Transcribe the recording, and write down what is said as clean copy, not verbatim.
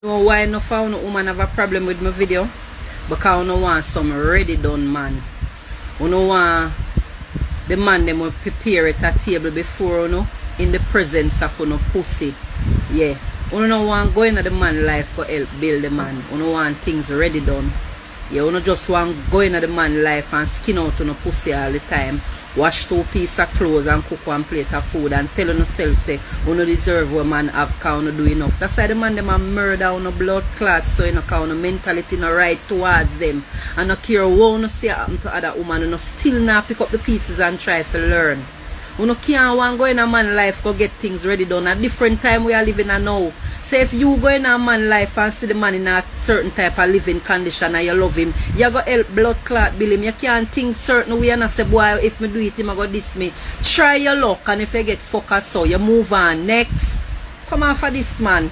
Know why no found no woman have a problem with my video? Because I no want some ready done man. I no want the man them will prepare at a table before you know, in the presence of no pussy. Yeah. I no want go into the man life for help build the man. I no want things ready done. Yeah, I no just want go into the man life and skin out no pussy all the time. Wash 2 pieces of clothes and cook 1 plate of food and tell yourself say you no deserve what man have because you no do enough. That's why the man them a murder on no blood clots, so you know because no mentality no right towards them. And no care what you see happen to other woman, you no still not pick up the pieces and try to learn. You no can't want go in a man life go get things ready done. A different time we are living now. So if you go in a man life and see the man in a certain type of living condition and you love him, you go help blood clot build him. You can't think certain way and say, boy, if me do it, him I go diss me. Try your luck and if you get focused so you move on. Next. Come on for this man.